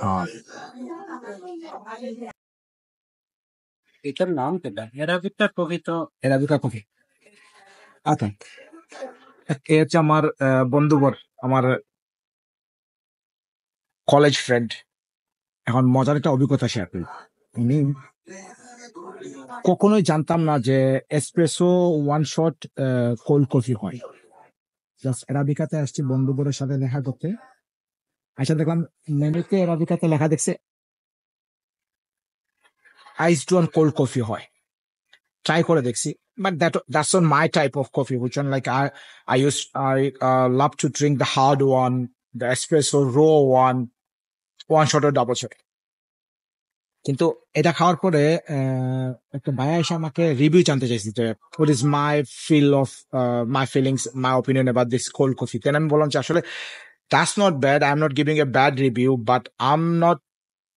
হ্যাঁ, এটার নাম কেটা এরাবিকটা কফি তো এরাবিকা কফি। আচ্ছা, এ হচ্ছে আমার বন্ধুবর, আমার কলেজ ফ্রেন্ড। এখন মজার একটা অভিজ্ঞতা শেয়ার করি। উনি কখনোই জানতাম না যে espresso one shot cold coffee হয়। জাস্ট এরাবিকাতে আসছি বন্ধুবরের সাথে দেখা করতে, আইসা দেখলাম মেনুতে এরাবিকাতে লেখা দেখছে আইসড ওয়ান কোল্ড কফি হয়। ট্রাই করে দেখছি, but that's not my type of coffee, which one like I love to drink the hard one, the espresso raw one shot or double shot. কিন্তু এটা খাওয়ার পরে একটা ভাইয়া এসে আমাকে রিভিউ জানতে চাইছি যে what is my feel of my feelings, my opinion about this cold coffee. then আমি বললাম যে আসলে that's not bad, I'm not giving a bad review, but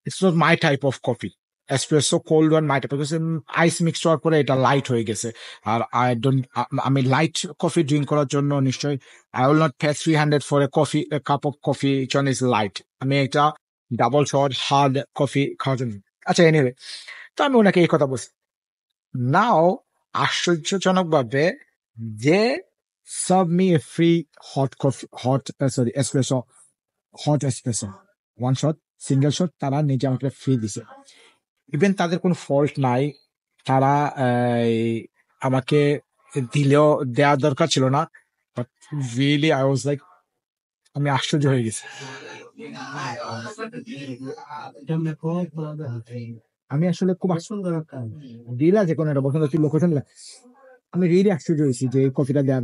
it's not my type of coffee. Espresso cold one my type, because ice mix হওয়ার পরে এটা light হয়ে গেছে। আর আমি লাইট কফি ড্রিঙ্ক করার জন্য নিশ্চয়ই I will not pay 300 for a cup of coffee which one is light. আমি একটা ডাবল শট হার্ড কফি খাওয়ার জন্য। আচ্ছা, এনিওয়ে, তো আমি ওনাকে এই কথা বলছি। নাও আশ্চর্যজনক ভাবে যে serve me a free hot coffee, hot espresso one shot, single shot তারা নিজে আমাকে ফ্রি দিছে। ইভেন তাদের কোনো ফল্ট নাই, তারা আমাকে দেওয়ার দরকার ছিল না, but really I was like, আমি আশ্চর্য হয়ে গেছি। আমি আসলে খুব দিলা যে কোনো একটা বসন্ত লোকেশন, আমি রিয়েলি আশ্চর্য হয়েছি যে এই কফিটা দেওয়ার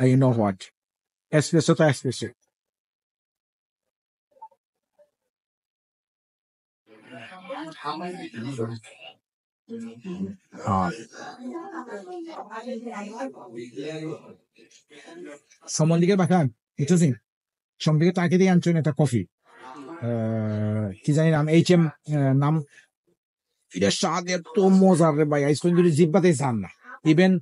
আই নো হোয়াট, এসপ্রেসো তো এসপ্রেসো। সমন্দিকের বাসা বুঝছি, সমদিকে তাকে দিয়ে আনছেন একটা কফি, কি জানি নাম, HM নাম। এটা স্বাদ এত মজার রে ভাই, আইসক্রিম যদি জিব্বাতে চান না। ইভেন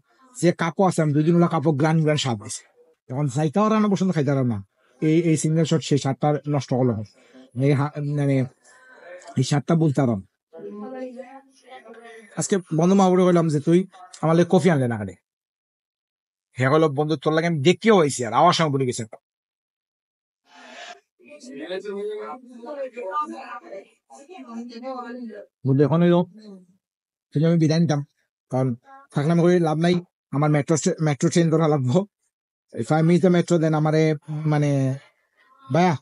যে কাপও আছে, আমি 2 দিন হলো কাপও গ্রান গ্রান স্বাদ আছে। এখন যাইতেও রান্না পছন্দ খাইতে না, এই সিঙ্গেল শট সেই স্বাদটা নষ্ট হলো, মানে এই স্বাদটা বলতে পারলাম। আজকে বন্ধু মা বলে বললাম যে তুই আমার কফি আনলে না খালি, হ্যাঁ হলো বন্ধু তোর লাগে আমি দেখতেও হয়েছি আর আমার সঙ্গে বলে গেছে। বন্ধু এখন আমি বিদায় নিতাম, কারণ থাকলাম করে লাভ নাই, আমার মেট্রো ট্রেন ধরা লাগবো। If I miss the metro then আমারে মানে ভাইয়া